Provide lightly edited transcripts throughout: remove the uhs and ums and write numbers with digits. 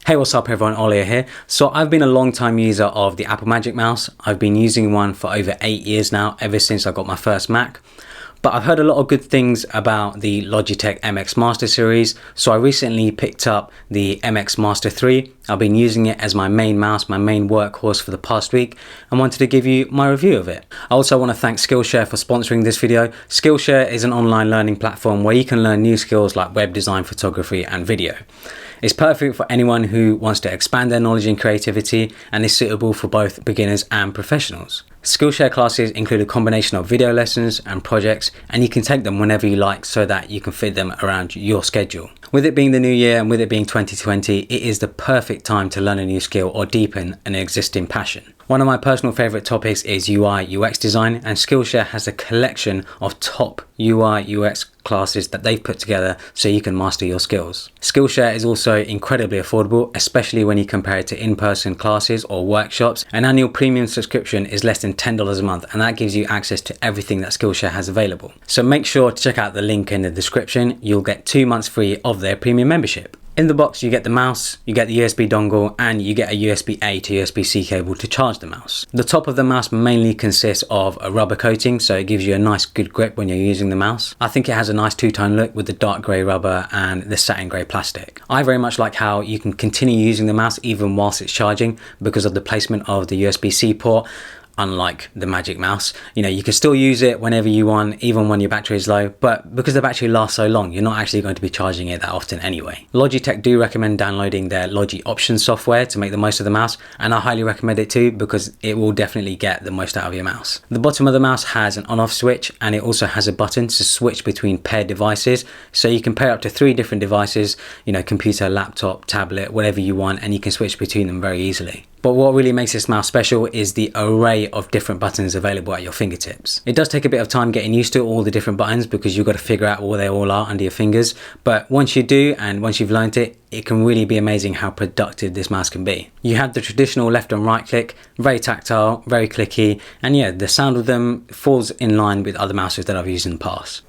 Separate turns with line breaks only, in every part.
Hey, what's up everyone, Olia here. So I've been a long time user of the Apple Magic Mouse. I've been using one for over 8 years now, ever since I got my first Mac. But I've heard a lot of good things about the Logitech MX Master series, so I recently picked up the MX Master 3. I've been using it as my main mouse, my main workhorse for the past week, and wanted to give you my review of it. I also want to thank Skillshare for sponsoring this video. Skillshare is an online learning platform where you can learn new skills like web design, photography, and video. It's perfect for anyone who wants to expand their knowledge and creativity, and is suitable for both beginners and professionals. Skillshare classes include a combination of video lessons and projects, and you can take them whenever you like so that you can fit them around your schedule. With it being the new year and with it being 2020, it is the perfect time to learn a new skill or deepen an existing passion. One of my personal favorite topics is UI UX design, and Skillshare has a collection of top UI UX classes that they've put together so you can master your skills. Skillshare is also incredibly affordable, especially when you compare it to in-person classes or workshops. An annual premium subscription is less than $10 a month, and that gives you access to everything that Skillshare has available. So make sure to check out the link in the description. You'll get 2 months free of their premium membership. In the box, you get the mouse, you get the USB dongle, and you get a USB-A to USB-C cable to charge the mouse. The top of the mouse mainly consists of a rubber coating, so it gives you a nice good grip when you're using the mouse. I think it has a nice two-tone look with the dark grey rubber and the satin grey plastic. I very much like how you can continue using the mouse even whilst it's charging because of the placement of the USB-C port. Unlike the Magic Mouse, you can still use it whenever you want, even when your battery is low, but because the battery lasts so long, you're not actually going to be charging it that often anyway. Logitech do recommend downloading their Logi Options software to make the most of the mouse, and I highly recommend it too because it will definitely get the most out of your mouse. The bottom of the mouse has an on-off switch, and it also has a button to switch between paired devices, so you can pair up to 3 different devices, computer, laptop, tablet, whatever you want, and you can switch between them very easily. But what really makes this mouse special is the array of different buttons available at your fingertips. It does take a bit of time getting used to all the different buttons because you've got to figure out where they all are under your fingers. But once you do, and once you've learned it, it can really be amazing how productive this mouse can be. You have the traditional left and right click, very tactile, very clicky, and yeah, the sound of them falls in line with other mouses that I've used in the past.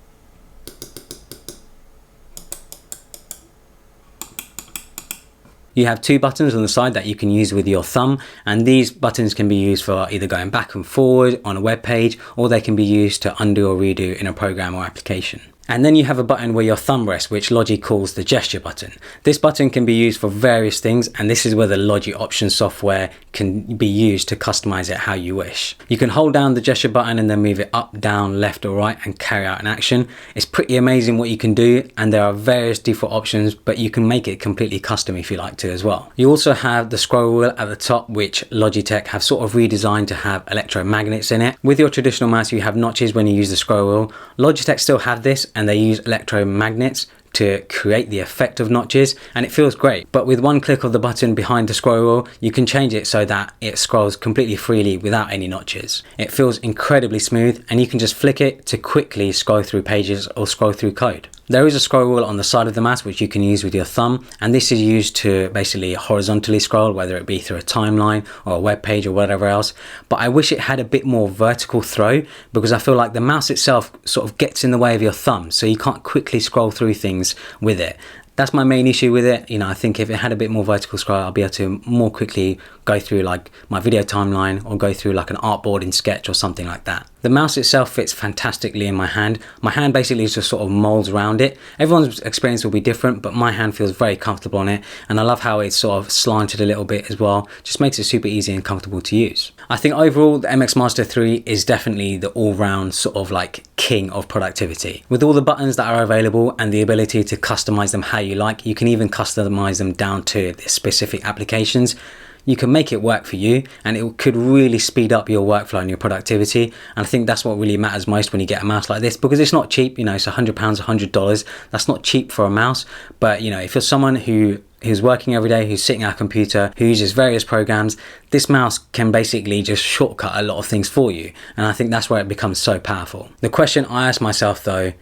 You have 2 buttons on the side that you can use with your thumb, and these buttons can be used for either going back and forward on a web page, or they can be used to undo or redo in a program or application. And then you have a button where your thumb rests, which Logi calls the gesture button. This button can be used for various things, and this is where the Logi Options software can be used to customize it how you wish. You can hold down the gesture button and then move it up, down, left or right and carry out an action. It's pretty amazing what you can do, and there are various default options, but you can make it completely custom if you like to as well. You also have the scroll wheel at the top, which Logitech have sort of redesigned to have electromagnets in it. With your traditional mouse, you have notches when you use the scroll wheel. Logitech still have this, and they use electromagnets to create the effect of notches, and it feels great. But with one click of the button behind the scroll wheel, you can change it so that it scrolls completely freely without any notches. It feels incredibly smooth, and you can just flick it to quickly scroll through pages or scroll through code. There is a scroll wheel on the side of the mouse which you can use with your thumb, and this is used to basically horizontally scroll, whether it be through a timeline or a web page or whatever else. But I wish it had a bit more vertical throw, because I feel like the mouse itself sort of gets in the way of your thumb, so you can't quickly scroll through things with it. That's my main issue with it. I think if it had a bit more vertical scroll, I'll be able to more quickly go through like my video timeline or go through like an artboard in Sketch or something like that. The mouse itself fits fantastically in my hand. My hand basically just sort of molds around it. Everyone's experience will be different, but my hand feels very comfortable on it, and I love how it's sort of slanted a little bit as well. Just makes it super easy and comfortable to use. I think overall the MX Master 3 is definitely the all-round sort of like king of productivity. With all the buttons that are available and the ability to customize them how you like, you can even customize them down to the specific applications. You can make it work for you, and it could really speed up your workflow and your productivity. And I think that's what really matters most when you get a mouse like this, because it's not cheap. It's £100, $100. That's not cheap for a mouse. But if you're someone who's working every day, who's sitting at a computer, who uses various programs, this mouse can basically just shortcut a lot of things for you. And I think that's where it becomes so powerful. The question I ask myself though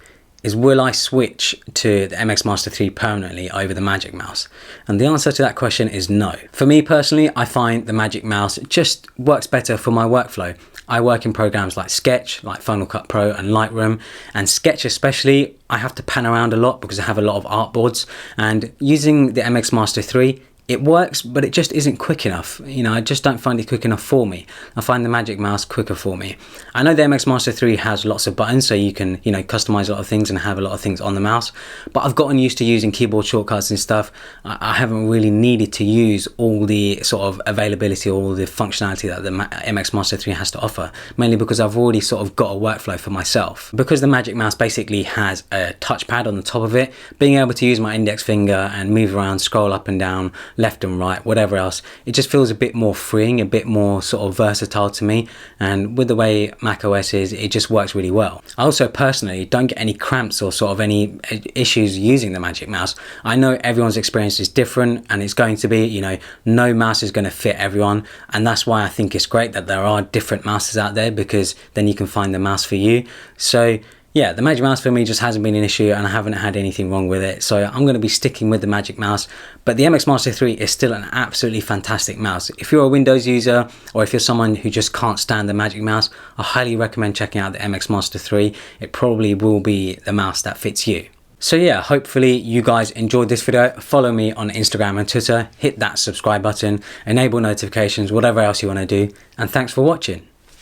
is, will I switch to the MX Master 3 permanently over the Magic Mouse? And the answer to that question is no. For me personally, I find the Magic Mouse just works better for my workflow. I work in programs like Sketch, like Final Cut Pro and Lightroom, and Sketch especially, I have to pan around a lot because I have a lot of artboards, and using the MX Master 3 it works, but it just isn't quick enough. You know, I just don't find it quick enough for me. I find the Magic Mouse quicker for me. I know the MX Master 3 has lots of buttons, so you can, you know, customize a lot of things and have a lot of things on the mouse. But I've gotten used to using keyboard shortcuts and stuff. I haven't really needed to use all the sort of availability, all the functionality that the MX Master 3 has to offer, mainly because I've already sort of got a workflow for myself. Because the Magic Mouse basically has a touchpad on the top of it, being able to use my index finger and move around, scroll up and down, left and right, whatever else, it just feels a bit more freeing, a bit more sort of versatile to me. And with the way macOS is, it just works really well. I also personally don't get any cramps or sort of any issues using the Magic Mouse. I know everyone's experience is different, and it's going to be, you know, no mouse is going to fit everyone, and that's why I think it's great that there are different mouses out there, because then you can find the mouse for you. So yeah, the Magic Mouse for me just hasn't been an issue, and I haven't had anything wrong with it. So I'm going to be sticking with the Magic Mouse. But the MX Master 3 is still an absolutely fantastic mouse. If you're a Windows user, or if you're someone who just can't stand the Magic Mouse, I highly recommend checking out the MX Master 3. It probably will be the mouse that fits you. So yeah, hopefully you guys enjoyed this video. Follow me on Instagram and Twitter. Hit that subscribe button, enable notifications, whatever else you want to do. And thanks for watching.